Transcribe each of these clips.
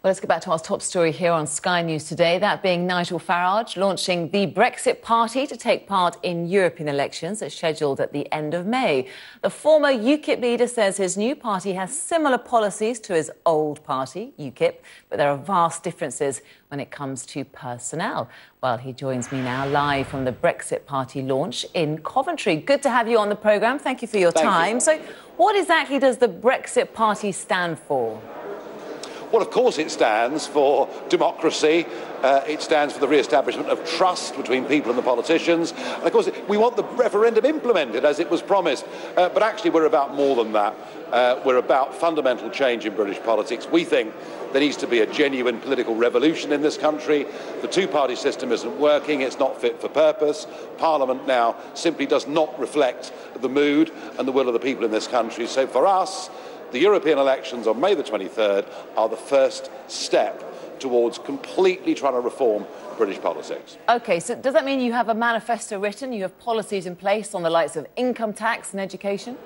Well, let's get back to our top story here on Sky News today, that being Nigel Farage launching the Brexit Party to take part in European elections that's scheduled at the end of May. The former UKIP leader says his new party has similar policies to his old party, UKIP, but there are vast differences when it comes to personnel. Well, he joins me now live from the Brexit Party launch in Coventry. Good to have you on the programme. Thank you for your time. So what exactly does the Brexit Party stand for? Well, of course it stands for democracy. It stands for the re-establishment of trust between people and the politicians. And of course, we want the referendum implemented as it was promised. But actually, we're about more than that. We're about fundamental change in British politics. We think there needs to be a genuine political revolution in this country. The two-party system isn't working. It's not fit for purpose. Parliament now simply does not reflect the mood and the will of the people in this country. So for us, the European elections on May the 23rd are the first step towards completely trying to reform British politics. OK, so does that mean you have a manifesto written, you have policies in place on the likes of income tax and education?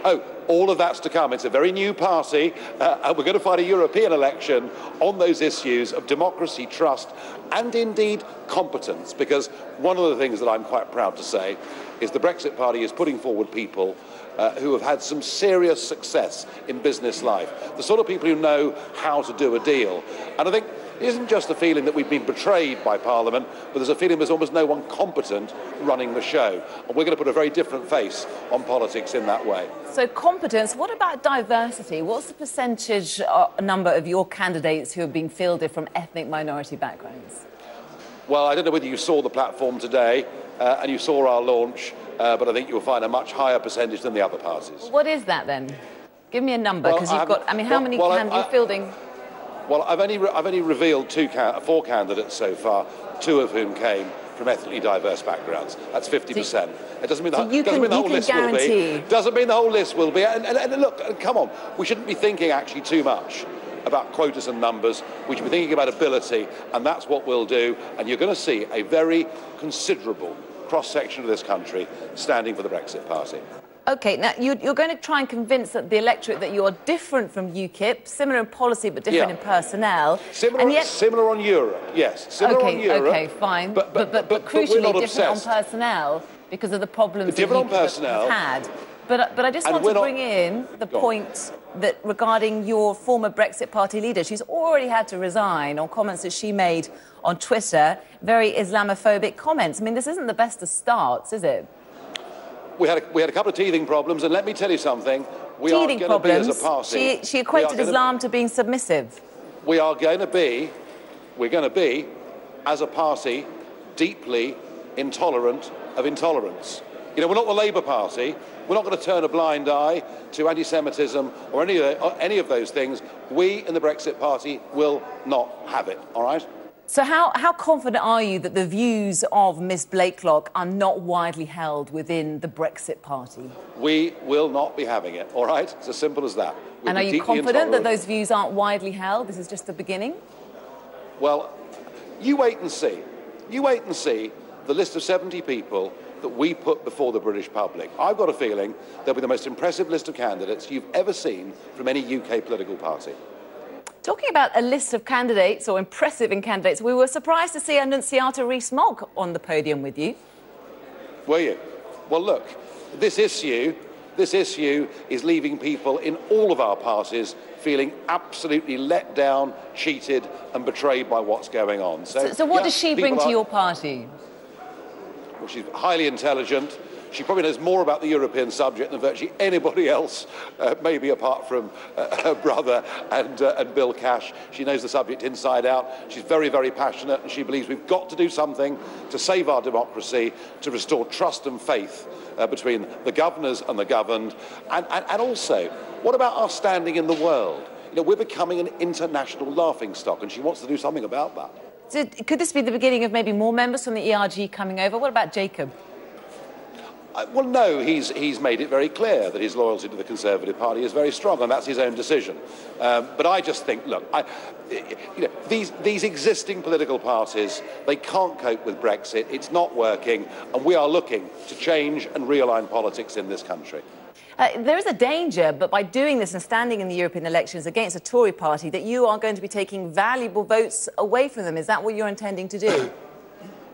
Oh, all of that's to come. It's a very new party, and we're going to fight a European election on those issues of democracy, trust, and indeed competence. Because one of the things that I'm quite proud to say is the Brexit Party is putting forward people who have had some serious success in business life, the sort of people who know how to do a deal. And I think it isn't just a feeling that we've been betrayed by Parliament, but there's a feeling there's almost no one competent running the show. And we're going to put a very different face on politics in that way. So competence, what about diversity? What's the percentage number of your candidates who have been fielded from ethnic minority backgrounds? Well, I don't know whether you saw the platform today and you saw our launch, but I think you'll find a much higher percentage than the other parties. What is that then? Give me a number, because you've got, I mean, how many candidates are you fielding? Well, I've only revealed four candidates so far, two of whom came from ethnically diverse backgrounds. That's 50%. It doesn't mean the whole list will be. Doesn't mean the whole list will be. And look, come on, we shouldn't be thinking actually too much about quotas and numbers. We should be thinking about ability, and that's what we'll do. And you're going to see a very considerable cross-section of this country standing for the Brexit Party. OK, now you're going to try and convince the electorate that you're different from UKIP, similar in policy but different in personnel. Similar on Europe, yes. Similar on Europe. OK, fine. But crucially different on personnel because of the problems that UKIP have had. But I just want to bring in the point that regarding your former Brexit Party leader, she's already had to resign on comments that she made on Twitter, very Islamophobic comments. I mean, this isn't the best of starts, is it? We had a couple of teething problems, and let me tell you something. We are going to be, as a party... She equated Islam to being submissive. We're going to be, as a party, deeply intolerant of intolerance. You know, we're not the Labour Party. We're not going to turn a blind eye to anti-Semitism or any of those things. We in the Brexit Party will not have it, all right? So how confident are you that the views of Ms Blakelock are not widely held within the Brexit Party? We will not be having it, all right? It's as simple as that. And are you confident that those views aren't widely held? This is just the beginning? Well, you wait and see. You wait and see the list of 70 people that we put before the British public. I've got a feeling they'll be the most impressive list of candidates you've ever seen from any UK political party. Talking about a list of candidates, or impressive in candidates, we were surprised to see Annunziata Rees-Mogg on the podium with you. Were you? Well, look, this issue is leaving people in all of our parties feeling absolutely let down, cheated and betrayed by what's going on. So what does she bring to your party? Well, she's highly intelligent. She probably knows more about the European subject than virtually anybody else, maybe apart from her brother and Bill Cash. She knows the subject inside out. She's very, very passionate, and she believes we've got to do something to save our democracy, to restore trust and faith between the governors and the governed. And also, what about our standing in the world? You know, we're becoming an international laughingstock, and she wants to do something about that. So could this be the beginning of maybe more members from the ERG coming over? What about Jacob? Well, no, he's made it very clear that his loyalty to the Conservative Party is very strong, and that's his own decision. But I just think, look, you know, these existing political parties, they can't cope with Brexit. It's not working, and we are looking to change and realign politics in this country. There is a danger, but by doing this and standing in the European elections against a Tory party, that you are going to be taking valuable votes away from them. Is that what you're intending to do?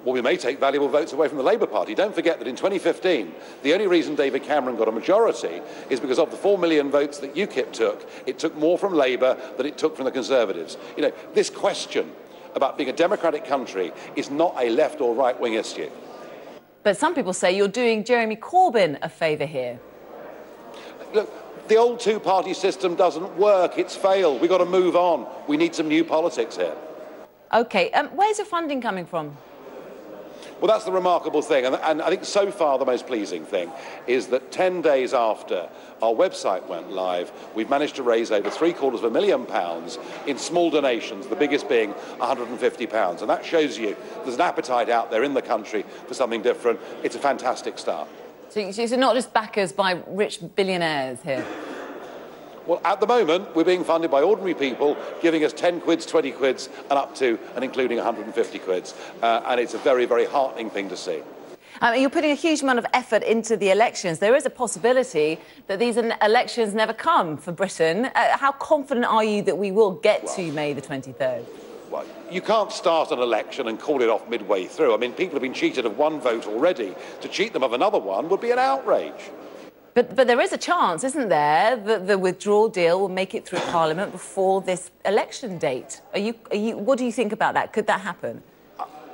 Well, we may take valuable votes away from the Labour Party. Don't forget that in 2015, the only reason David Cameron got a majority is because of the 4 million votes that UKIP took. It took more from Labour than it took from the Conservatives. You know, this question about being a democratic country is not a left or right-wing issue. But some people say you're doing Jeremy Corbyn a favour here. Look, the old two-party system doesn't work. It's failed. We've got to move on. We need some new politics here. OK. Where's your funding coming from? Well, that's the remarkable thing, and I think so far the most pleasing thing is that 10 days after our website went live, we've managed to raise over £750,000 in small donations, the biggest being £150. And that shows you there's an appetite out there in the country for something different. It's a fantastic start. So you're not just backers by rich billionaires here? Well, at the moment, we're being funded by ordinary people, giving us 10 quids, 20 quids, and up to and including 150 quids. And it's a very, very heartening thing to see. You're putting a huge amount of effort into the elections. There is a possibility that these elections never come for Britain. How confident are you that we will get to May the 23rd? Well, you can't start an election and call it off midway through. I mean, people have been cheated of one vote already. To cheat them of another one would be an outrage. But there is a chance, isn't there, that the withdrawal deal will make it through Parliament before this election date? What do you think about that? Could that happen?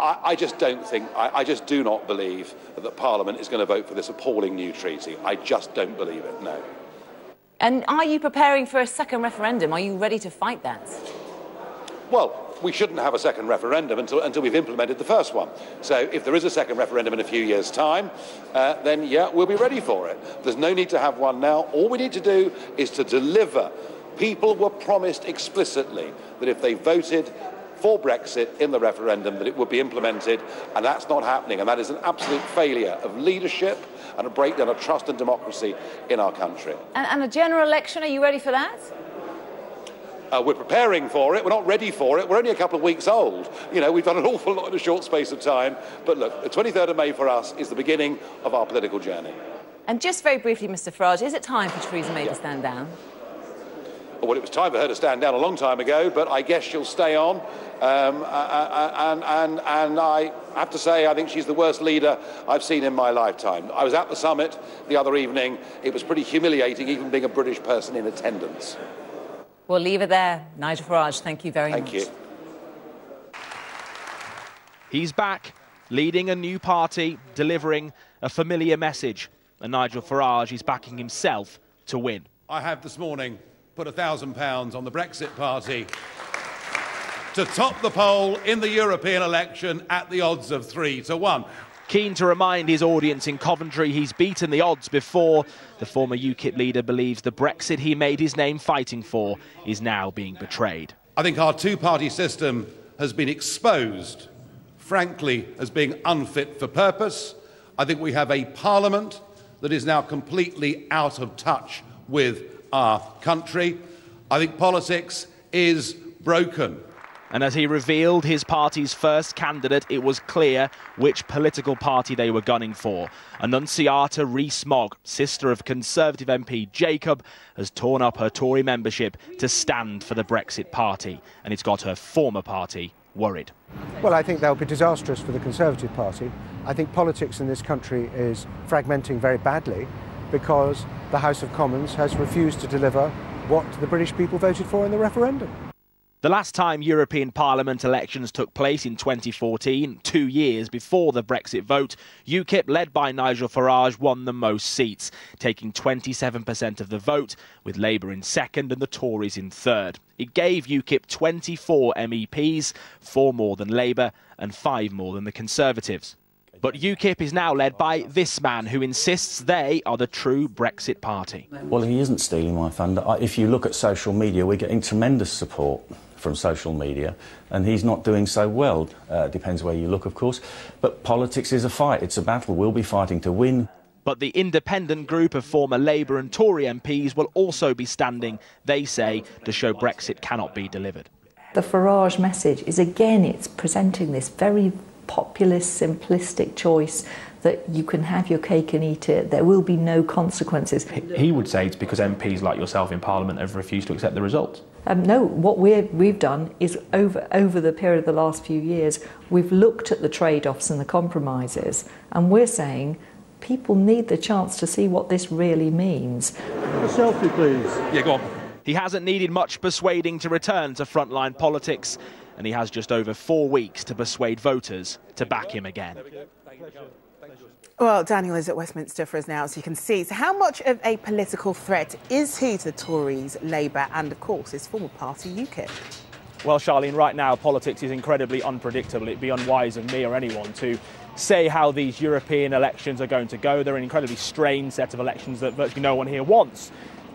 I just don't think, I just do not believe that Parliament is going to vote for this appalling new treaty. I just don't believe it, no. And are you preparing for a second referendum? Are you ready to fight that? Well, we shouldn't have a second referendum until we've implemented the first one. So if there is a second referendum in a few years' time, then, yeah, we'll be ready for it. There's no need to have one now. All we need to do is to deliver. People were promised explicitly that if they voted for Brexit in the referendum, that it would be implemented, and that's not happening. And that is an absolute failure of leadership and a breakdown of trust and democracy in our country. And a general election, are you ready for that? We're preparing for it. We're not ready for it. We're only a couple of weeks old. You know, we've done an awful lot in a short space of time. But look, the 23rd of May for us is the beginning of our political journey. And just very briefly, Mr Farage, is it time for Theresa May to stand down? Well, it was time for her to stand down a long time ago, but I guess she'll stay on. And I have to say, I think she's the worst leader I've seen in my lifetime. I was at the summit the other evening. It was pretty humiliating, even being a British person in attendance. We'll leave it there. Nigel Farage, thank you very much. Thank you. He's back, leading a new party, delivering a familiar message. And Nigel Farage is backing himself to win. I have this morning put £1,000 on the Brexit Party to top the poll in the European election at the odds of 3 to 1. Keen to remind his audience in Coventry he's beaten the odds before. The former UKIP leader believes the Brexit he made his name fighting for is now being betrayed. I think our two-party system has been exposed, frankly, as being unfit for purpose. I think we have a parliament that is now completely out of touch with our country. I think politics is broken. And as he revealed his party's first candidate, it was clear which political party they were gunning for. Annunciata Rees-Mogg, sister of Conservative MP Jacob, has torn up her Tory membership to stand for the Brexit Party. And it's got her former party worried. Well, I think that will be disastrous for the Conservative Party. I think politics in this country is fragmenting very badly because the House of Commons has refused to deliver what the British people voted for in the referendum. The last time European Parliament elections took place in 2014, 2 years before the Brexit vote, UKIP, led by Nigel Farage, won the most seats, taking 27% of the vote, with Labour in second and the Tories in third. It gave UKIP 24 MEPs, 4 more than Labour and 5 more than the Conservatives. But UKIP is now led by this man who insists they are the true Brexit Party. Well, he isn't stealing my thunder. If you look at social media, we're getting tremendous support from social media, and he's not doing so well. Depends where you look, of course. But politics is a fight. It's a battle. We'll be fighting to win. But the independent group of former Labour and Tory MPs will also be standing, they say, to show Brexit cannot be delivered. The Farage message is, again, it's presenting this very populist, simplistic choice that you can have your cake and eat it. There will be no consequences. He would say it's because MPs like yourself in Parliament have refused to accept the result. No, what we've done is over the period of the last few years, we've looked at the trade-offs and the compromises, and we're saying people need the chance to see what this really means. A selfie, please. Yeah, go on. He hasn't needed much persuading to return to frontline politics, and he has just over 4 weeks to persuade voters to back him again. Well, Daniel is at Westminster for us now, as you can see. So how much of a political threat is he to the Tories, Labour and, of course, his former party, UKIP? Well, Charlene, right now politics is incredibly unpredictable. It'd be unwise of me or anyone to say how these European elections are going to go. They're an incredibly strange set of elections that virtually no one here wants.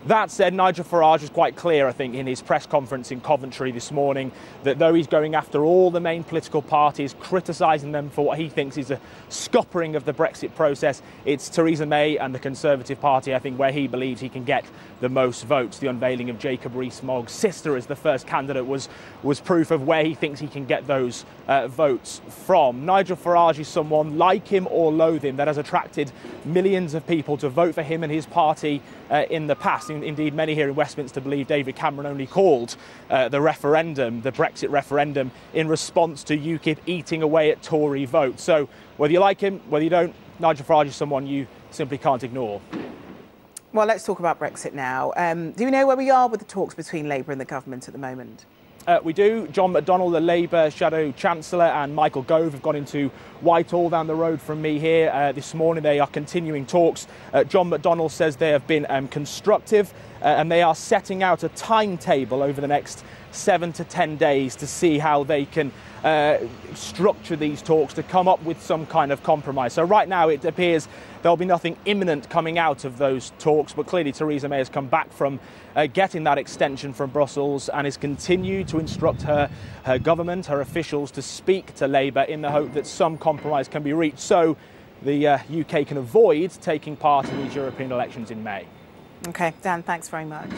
That said, Nigel Farage was quite clear, I think, in his press conference in Coventry this morning, that though he's going after all the main political parties, criticising them for what he thinks is a scuppering of the Brexit process, it's Theresa May and the Conservative Party, I think, where he believes he can get the most votes. The unveiling of Jacob Rees-Mogg's sister as the first candidate was proof of where he thinks he can get those votes from. Nigel Farage is someone, like him or loathe him, that has attracted millions of people to vote for him and his party in the past. Indeed, many here in Westminster believe David Cameron only called the referendum, the Brexit referendum, in response to UKIP eating away at Tory votes. So whether you like him, whether you don't, Nigel Farage is someone you simply can't ignore. Well, let's talk about Brexit now. Do you know where we are with the talks between Labour and the government at the moment? We do. John McDonnell, the Labour Shadow Chancellor, and Michael Gove have gone into Whitehall down the road from me here this morning. They are continuing talks. John McDonnell says they have been constructive and they are setting out a timetable over the next 7 to 10 days to see how they can structure these talks to come up with some kind of compromise. So right now it appears there'll be nothing imminent coming out of those talks, but clearly Theresa May has come back from getting that extension from Brussels and has continued to instruct her government, her officials, to speak to Labour in the hope that some compromise can be reached so the UK can avoid taking part in these European elections in May. OK, Dan, thanks very much.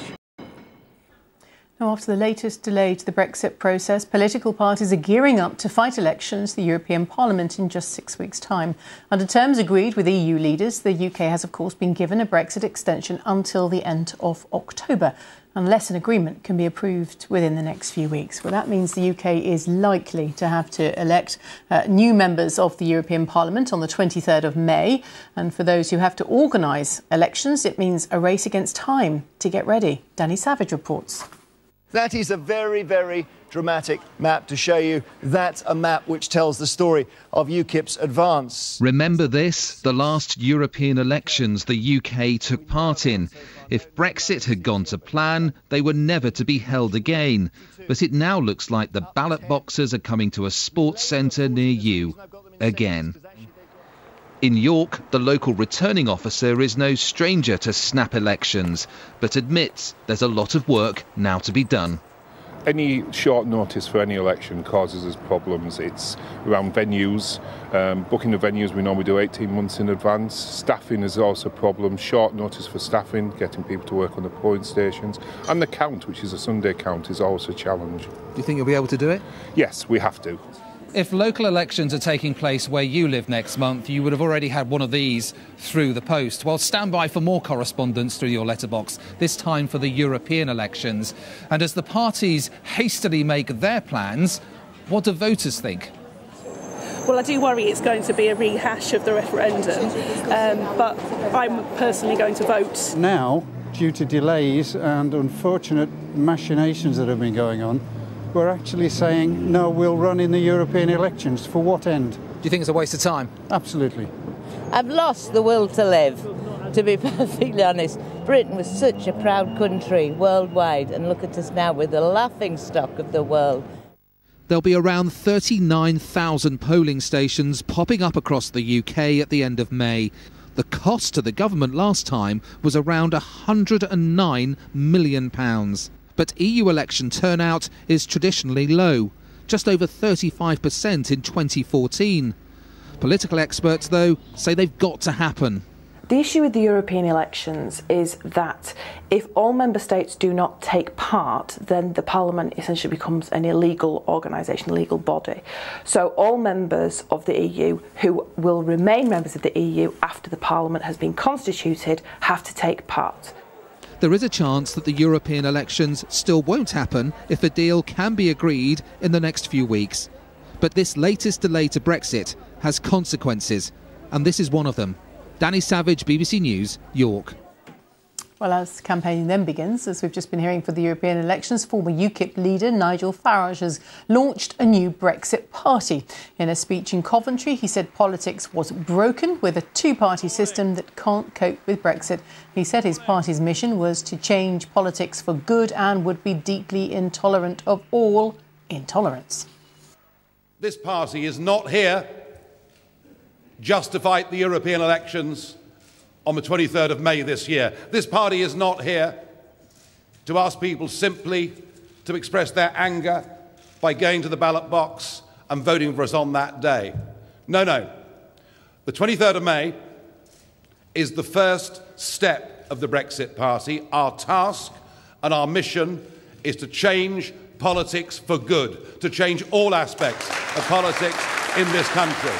Now, after the latest delay to the Brexit process, political parties are gearing up to fight elections to the European Parliament in just 6 weeks' time. Under terms agreed with EU leaders, the UK has, of course, been given a Brexit extension until the end of October, unless an agreement can be approved within the next few weeks. Well, that means the UK is likely to have to elect new members of the European Parliament on the 23rd of May. And for those who have to organise elections, it means a race against time to get ready. Danny Savage reports. That is a very, very dramatic map to show you. That's a map which tells the story of UKIP's advance. Remember this, the last European elections the UK took part in. If Brexit had gone to plan, they were never to be held again. But it now looks like the ballot boxes are coming to a sports centre near you again. In York, the local returning officer is no stranger to snap elections, but admits there's a lot of work now to be done. Any short notice for any election causes us problems. It's around venues. Booking the venues we normally do 18 months in advance. Staffing is also a problem. Short notice for staffing, getting people to work on the polling stations. And the count, which is a Sunday count, is also a challenge. Do you think you'll be able to do it? Yes, we have to. If local elections are taking place where you live next month, you would have already had one of these through the post. Well, stand by for more correspondence through your letterbox, this time for the European elections. And as the parties hastily make their plans, what do voters think? Well, I do worry it's going to be a rehash of the referendum, but I'm personally going to vote. Now, due to delays and unfortunate machinations that have been going on, we're actually saying, no, we'll run in the European elections. For what end? Do you think it's a waste of time? Absolutely. I've lost the will to live, to be perfectly honest. Britain was such a proud country worldwide, and look at us now, we're the laughingstock of the world. There'll be around 39,000 polling stations popping up across the UK at the end of May. The cost to the government last time was around £109 million. But EU election turnout is traditionally low, just over 35% in 2014. Political experts, though, say they've got to happen. The issue with the European elections is that if all member states do not take part, then the Parliament essentially becomes an illegal organisation, a legal body. So all members of the EU who will remain members of the EU after the Parliament has been constituted have to take part. There is a chance that the European elections still won't happen if a deal can be agreed in the next few weeks. But this latest delay to Brexit has consequences, and this is one of them. Danny Savage, BBC News, York. Well, as campaigning then begins, as we've just been hearing for the European elections, former UKIP leader Nigel Farage has launched a new Brexit Party. In a speech in Coventry, he said politics was broken with a two-party system that can't cope with Brexit. He said his party's mission was to change politics for good and would be deeply intolerant of all intolerance. This party is not here just to fight the European elections on the 23rd of May this year. This party is not here to ask people simply to express their anger by going to the ballot box and voting for us on that day. No, no. The 23rd of May is the first step of the Brexit Party. Our task and our mission is to change politics for good, to change all aspects of politics in this country.